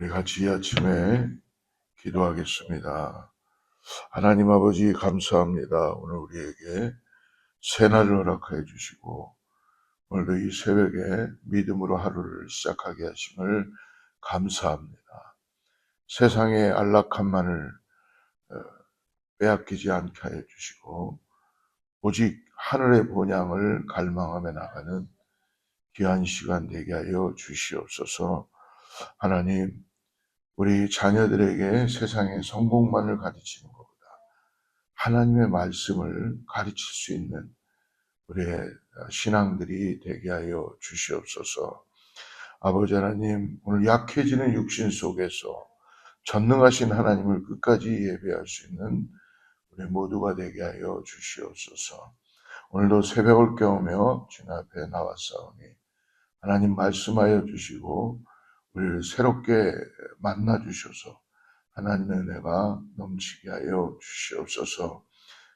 우리 같이 이 아침에 기도하겠습니다. 하나님 아버지 감사합니다. 오늘 우리에게 새날을 허락하여 주시고 오늘도 이 새벽에 믿음으로 하루를 시작하게 하심을 감사합니다. 세상의 안락함만을 빼앗기지 않게 하여 주시고 오직 하늘의 본향을 갈망하며 나가는 귀한 시간 되게 하여 주시옵소서. 하나님, 우리 자녀들에게 세상의 성공만을 가르치는 것보다 하나님의 말씀을 가르칠 수 있는 우리의 신앙들이 되게 하여 주시옵소서. 아버지 하나님, 오늘 약해지는 육신 속에서 전능하신 하나님을 끝까지 예배할 수 있는 우리 모두가 되게 하여 주시옵소서. 오늘도 새벽을 깨우며 주님 앞에 나왔사오니 하나님 말씀하여 주시고 우리를 새롭게 만나 주셔서 하나님의 은혜가 넘치게 하여 주시옵소서.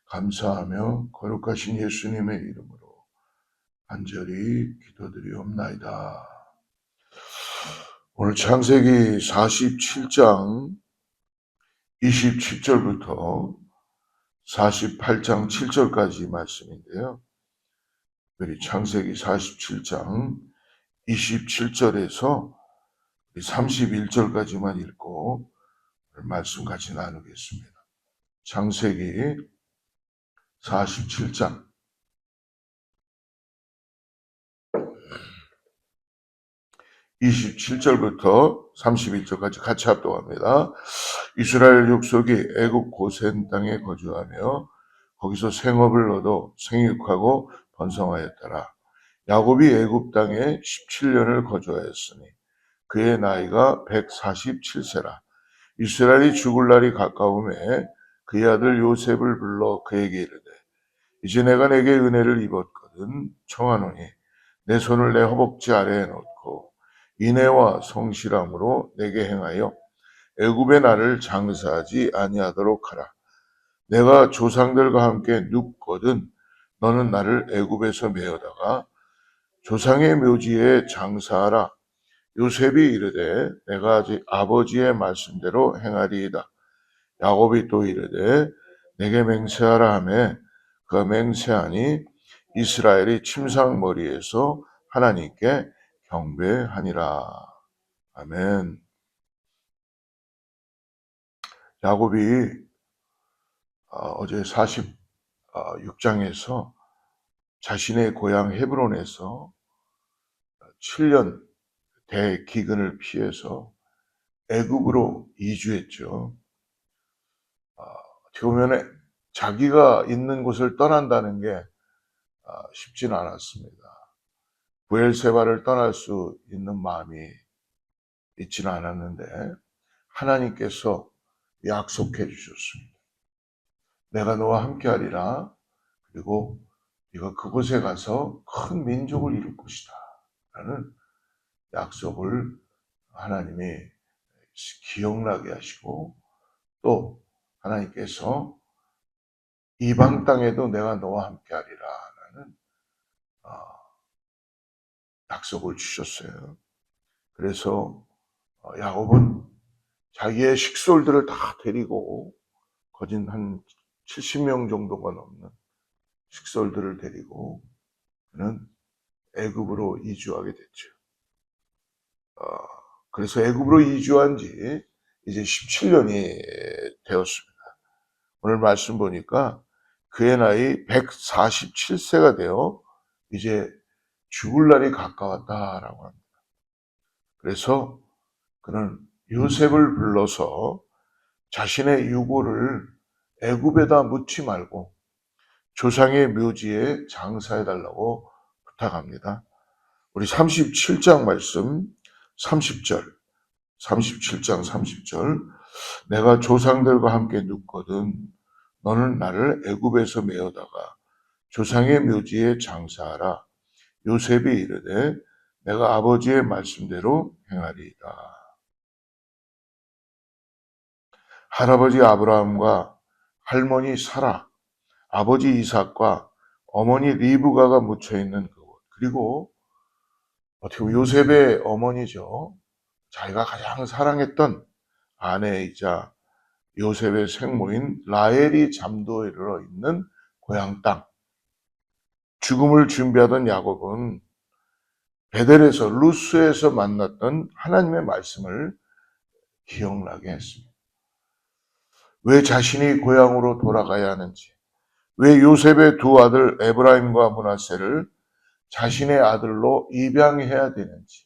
감사하며 거룩하신 예수님의 이름으로 간절히 기도드리옵나이다. 오늘 창세기 47장 27절부터 48장 7절까지 말씀인데요. 우리 창세기 47장 27절에서 31절까지만 읽고 말씀 같이 나누겠습니다. 창세기 47장 27절부터 31절까지 같이 합독합니다. 이스라엘 족속이 애굽 고센 땅에 거주하며 거기서 생업을 얻어 생육하고 번성하였더라. 야곱이 애굽 땅에 17년을 거주하였으니 그의 나이가 147세라. 이스라엘이 죽을 날이 가까움에 그의 아들 요셉을 불러 그에게 이르되 이제 내가 내게 은혜를 입었거든 청하노니 내 손을 내 허벅지 아래에 놓고 인애와 성실함으로 내게 행하여 애굽의 나를 장사하지 아니하도록 하라. 내가 조상들과 함께 눕거든 너는 나를 애굽에서 메어다가 조상의 묘지에 장사하라. 요셉이 이르되 내가 아직 아버지의 말씀대로 행하리이다. 야곱이 또 이르되 내게 맹세하라 하매 그가 맹세하니 이스라엘이 침상머리에서 하나님께 경배하니라. 아멘. 야곱이 어제 46장에서 자신의 고향 헤브론에서 7년 대기근을 피해서 애굽으로 이주했죠. 어떻게 보면 자기가 있는 곳을 떠난다는 게 쉽지는 않았습니다. 브엘세바를 떠날 수 있는 마음이 있지는 않았는데 하나님께서 약속해 주셨습니다. 내가 너와 함께하리라. 그리고 네가 그곳에 가서 큰 민족을 이룰 것이다. 라는 약속을 하나님이 기억나게 하시고 또 하나님께서 이방 땅에도 내가 너와 함께하리라 라는 약속을 주셨어요. 그래서 야곱은 자기의 식솔들을 다 데리고 거진 한 70명 정도가 넘는 식솔들을 데리고 그는 애굽으로 이주하게 됐죠. 그래서 애굽으로 이주한 지 이제 17년이 되었습니다. 오늘 말씀 보니까 그의 나이 147세가 되어 이제 죽을 날이 가까웠다라고 합니다. 그래서 그는 요셉을 불러서 자신의 유고를 애굽에다 묻지 말고 조상의 묘지에 장사해달라고 부탁합니다. 우리 37장 말씀 30절 37장 30절 내가 조상들과 함께 눕거든 너는 나를 애굽에서 메어다가 조상의 묘지에 장사하라. 요셉이 이르되 내가 아버지의 말씀대로 행하리이다. 할아버지 아브라함과 할머니 사라, 아버지 이삭과 어머니 리브가가 묻혀있는 그곳, 그리고 어떻게 보면 요셉의 어머니죠. 자기가 가장 사랑했던 아내이자 요셉의 생모인 라헬이 잠도에 이르러 있는 고향 땅, 죽음을 준비하던 야곱은 베델에서 루스에서 만났던 하나님의 말씀을 기억나게 했습니다. 왜 자신이 고향으로 돌아가야 하는지, 왜 요셉의 두 아들 에브라임과 므낫세를 자신의 아들로 입양해야 되는지.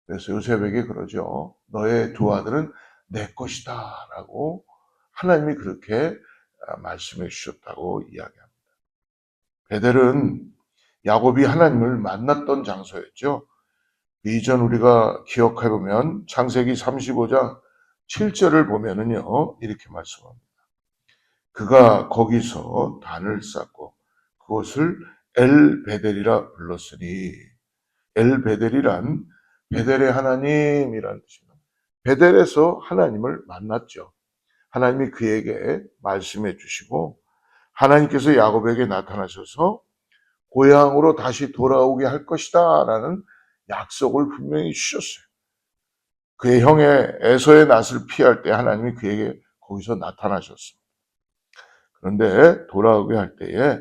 그래서 요셉에게 그러죠. 너의 두 아들은 내 것이다 라고 하나님이 그렇게 말씀해 주셨다고 이야기합니다. 베델은 야곱이 하나님을 만났던 장소였죠. 이전 우리가 기억해 보면 창세기 35장 7절을 보면은요, 이렇게 말씀합니다. 그가 거기서 단을 쌓고 그것을 엘베델이라 불렀으니, 엘베델이란 베델의 하나님이라는 뜻입니다. 베델에서 하나님을 만났죠. 하나님이 그에게 말씀해 주시고 하나님께서 야곱에게 나타나셔서 고향으로 다시 돌아오게 할 것이다 라는 약속을 분명히 주셨어요. 그의 형의 에서의 낯을 피할 때 하나님이 그에게 거기서 나타나셨습니다. 그런데 돌아오게 할 때에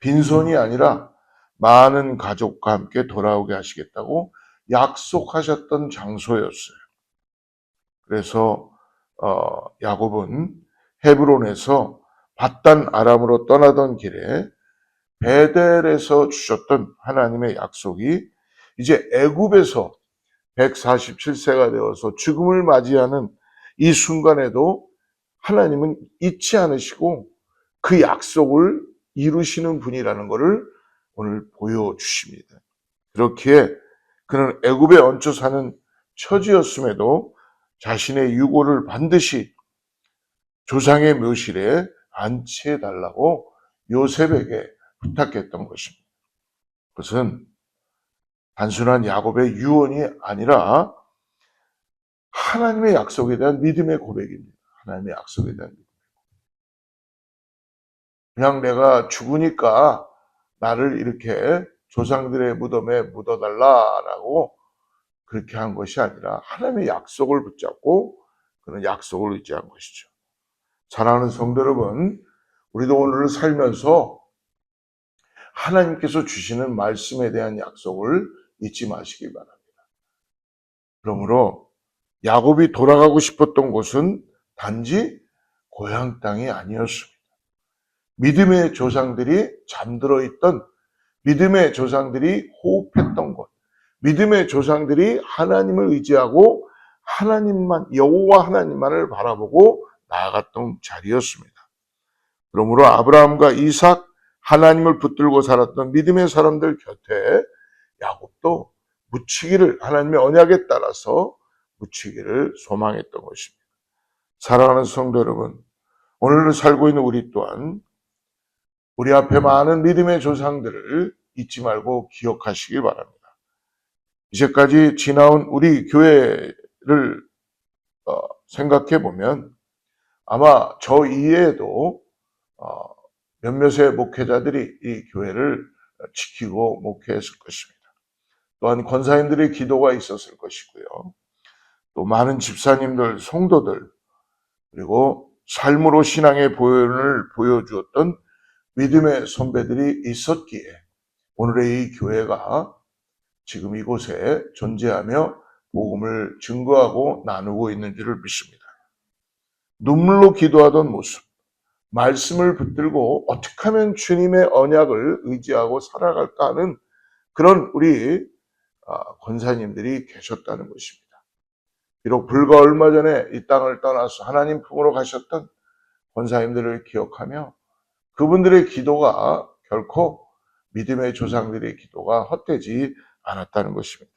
빈손이 아니라 많은 가족과 함께 돌아오게 하시겠다고 약속하셨던 장소였어요. 그래서 야곱은 헤브론에서 밧단 아람으로 떠나던 길에 베델에서 주셨던 하나님의 약속이 이제 애굽에서 147세가 되어서 죽음을 맞이하는 이 순간에도 하나님은 잊지 않으시고 그 약속을 이루시는 분이라는 것을 오늘 보여주십니다. 그렇기에 그는 애굽에 얹혀 사는 처지였음에도 자신의 유고를 반드시 조상의 묘실에 안치해달라고 요셉에게 부탁했던 것입니다. 그것은 단순한 야곱의 유언이 아니라 하나님의 약속에 대한 믿음의 고백입니다. 하나님의 약속에 대한 믿음. 그냥 내가 죽으니까 나를 이렇게 조상들의 무덤에 묻어달라라고 그렇게 한 것이 아니라 하나님의 약속을 붙잡고 그런 약속을 의지한 것이죠. 사랑하는 성도 여러분, 우리도 오늘을 살면서 하나님께서 주시는 말씀에 대한 약속을 잊지 마시기 바랍니다. 그러므로 야곱이 돌아가고 싶었던 곳은 단지 고향 땅이 아니었습니다. 믿음의 조상들이 잠들어 있던, 믿음의 조상들이 호흡했던 곳, 믿음의 조상들이 하나님을 의지하고 하나님만, 여호와 하나님만을 바라보고 나아갔던 자리였습니다. 그러므로 아브라함과 이삭, 하나님을 붙들고 살았던 믿음의 사람들 곁에 야곱도 묻히기를, 하나님의 언약에 따라서 묻히기를 소망했던 것입니다. 사랑하는 성도 여러분, 오늘 살고 있는 우리 또한 우리 앞에 많은 믿음의 조상들을 잊지 말고 기억하시길 바랍니다. 이제까지 지나온 우리 교회를 생각해 보면 아마 저 이외에도 몇몇의 목회자들이 이 교회를 지키고 목회했을 것입니다. 또한 권사님들의 기도가 있었을 것이고요. 또 많은 집사님들, 성도들, 그리고 삶으로 신앙의 보연을 보여주었던 믿음의 선배들이 있었기에 오늘의 이 교회가 지금 이곳에 존재하며 복음을 증거하고 나누고 있는 줄을 믿습니다. 눈물로 기도하던 모습, 말씀을 붙들고 어떻게 하면 주님의 언약을 의지하고 살아갈까 하는 그런 우리 권사님들이 계셨다는 것입니다. 비록 불과 얼마 전에 이 땅을 떠나서 하나님 품으로 가셨던 권사님들을 기억하며 그분들의 기도가 결코 믿음의 조상들의 기도가 헛되지 않았다는 것입니다.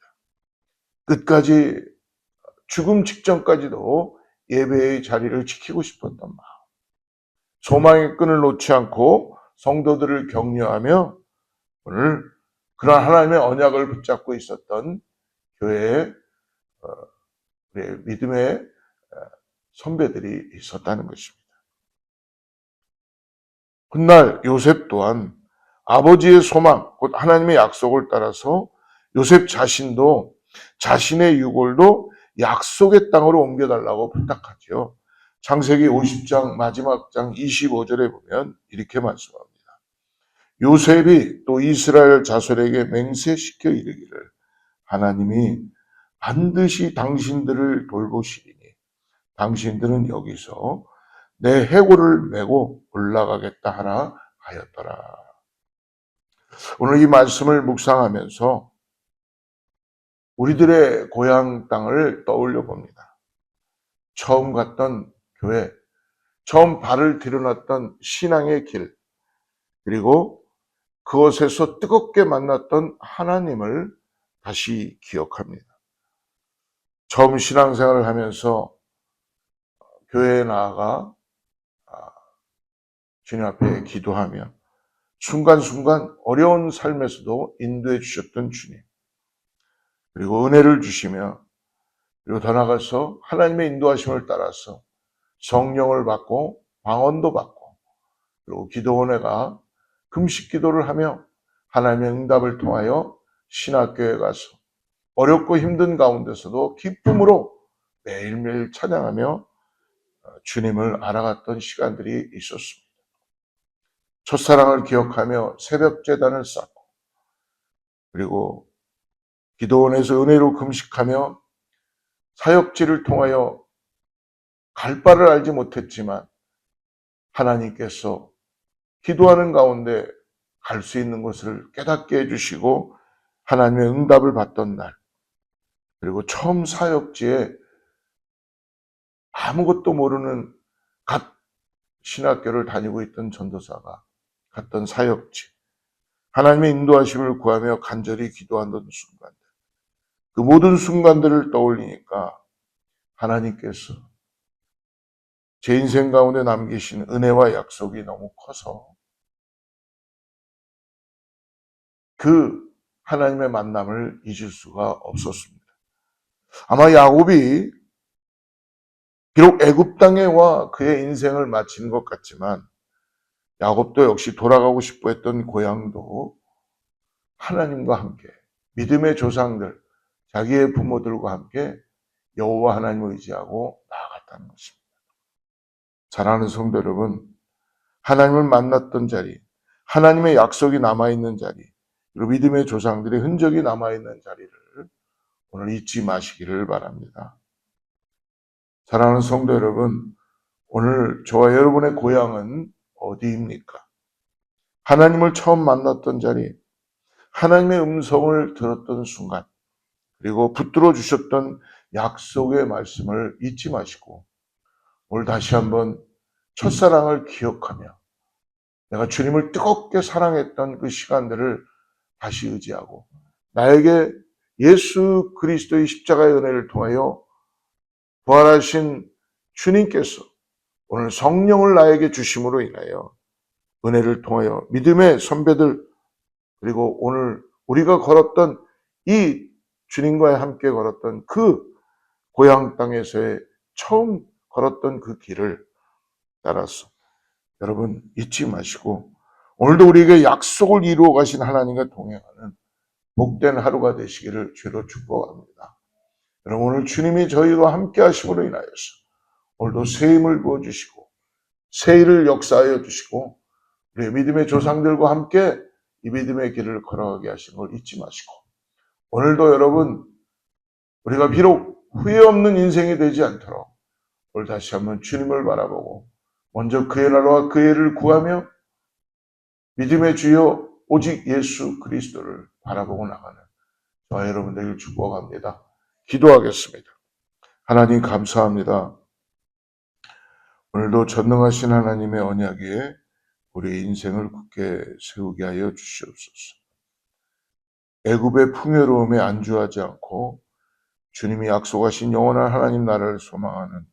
끝까지 죽음 직전까지도 예배의 자리를 지키고 싶었던 마음, 소망의 끈을 놓지 않고 성도들을 격려하며 오늘 그런 하나님의 언약을 붙잡고 있었던 교회의 믿음의 선배들이 있었다는 것입니다. 훗날 요셉 또한 아버지의 소망, 곧 하나님의 약속을 따라서 요셉 자신도 자신의 유골도 약속의 땅으로 옮겨달라고 부탁하지요. 창세기 50장 마지막 장 25절에 보면 이렇게 말씀합니다. 요셉이 또 이스라엘 자손에게 맹세시켜 이르기를 하나님이 반드시 당신들을 돌보시리니 당신들은 여기서 내 해골을 메고 올라가겠다 하라 하였더라. 오늘 이 말씀을 묵상하면서 우리들의 고향 땅을 떠올려 봅니다. 처음 갔던 교회, 처음 발을 들여놨던 신앙의 길, 그리고 그곳에서 뜨겁게 만났던 하나님을 다시 기억합니다. 처음 신앙생활을 하면서 교회에 나아가 주님 앞에 기도하며 순간순간 어려운 삶에서도 인도해 주셨던 주님, 그리고 은혜를 주시며, 그리고 더 나아가서 하나님의 인도하심을 따라서 성령을 받고 방언도 받고, 그리고 기도원회가 금식 기도를 하며 하나님의 응답을 통하여 신학교에 가서 어렵고 힘든 가운데서도 기쁨으로 매일매일 찬양하며 주님을 알아갔던 시간들이 있었습니다. 첫사랑을 기억하며 새벽 제단을 쌓고, 그리고 기도원에서 은혜로 금식하며 사역지를 통하여 갈 바를 알지 못했지만 하나님께서 기도하는 가운데 갈 수 있는 것을 깨닫게 해주시고 하나님의 응답을 받던 날, 그리고 처음 사역지에 아무것도 모르는 갓 신학교를 다니고 있던 전도사가 갔던 사역지, 하나님의 인도하심을 구하며 간절히 기도하던 순간들, 그 모든 순간들을 떠올리니까 하나님께서 제 인생 가운데 남기신 은혜와 약속이 너무 커서 그 하나님의 만남을 잊을 수가 없었습니다. 아마 야곱이 비록 애굽 땅에 와 그의 인생을 마친 것 같지만 야곱도 역시 돌아가고 싶어 했던 고향도 하나님과 함께, 믿음의 조상들, 자기의 부모들과 함께 여호와 하나님을 의지하고 나아갔다는 것입니다. 사랑하는 성도 여러분, 하나님을 만났던 자리, 하나님의 약속이 남아있는 자리, 그리고 믿음의 조상들의 흔적이 남아있는 자리를 오늘 잊지 마시기를 바랍니다. 사랑하는 성도 여러분, 오늘 저와 여러분의 고향은 어디입니까? 하나님을 처음 만났던 자리, 하나님의 음성을 들었던 순간, 그리고 붙들어 주셨던 약속의 말씀을 잊지 마시고 오늘 다시 한번 첫사랑을 기억하며 내가 주님을 뜨겁게 사랑했던 그 시간들을 다시 의지하고 나에게 예수 그리스도의 십자가의 은혜를 통하여 부활하신 주님께서 오늘 성령을 나에게 주심으로 인하여 은혜를 통하여 믿음의 선배들, 그리고 오늘 우리가 걸었던 이 주님과 함께 걸었던 그 고향 땅에서의 처음 걸었던 그 길을 따라서 여러분 잊지 마시고 오늘도 우리에게 약속을 이루어 가신 하나님과 동행하는 복된 하루가 되시기를 주로 축복합니다. 여러분 오늘 주님이 저희와 함께 하심으로 인하여서 오늘도 새 힘을 부어주시고 새 일을 역사하여 주시고 우리의 믿음의 조상들과 함께 이 믿음의 길을 걸어가게 하신 걸 잊지 마시고 오늘도 여러분 우리가 비록 후회 없는 인생이 되지 않도록 오늘 다시 한번 주님을 바라보고 먼저 그의 나라와 그의 일을 구하며 믿음의 주여 오직 예수 그리스도를 바라보고 나가는 저와 여러분들을 축복합니다. 기도하겠습니다. 하나님 감사합니다. 오늘도 전능하신 하나님의 언약 위에 우리의 인생을 굳게 세우게 하여 주시옵소서. 애굽의 풍요로움에 안주하지 않고 주님이 약속하신 영원한 하나님 나라를 소망하는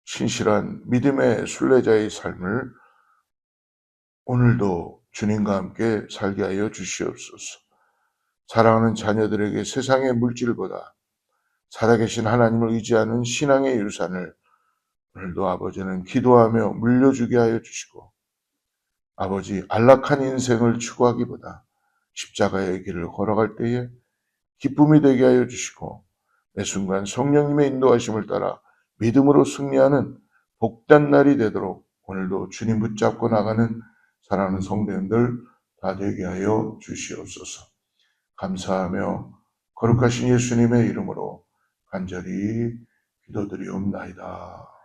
신실한 믿음의 순례자의 삶을 오늘도 주님과 함께 살게 하여 주시옵소서. 사랑하는 자녀들에게 세상의 물질보다 살아계신 하나님을 의지하는 신앙의 유산을 오늘도 아버지는 기도하며 물려주게 하여 주시고 아버지 안락한 인생을 추구하기보다 십자가의 길을 걸어갈 때에 기쁨이 되게 하여 주시고 매 순간 성령님의 인도하심을 따라 믿음으로 승리하는 복된 날이 되도록 오늘도 주님 붙잡고 나가는 사랑하는 성도님들 다 되게 하여 주시옵소서. 감사하며 거룩하신 예수님의 이름으로 간절히 기도드리옵나이다.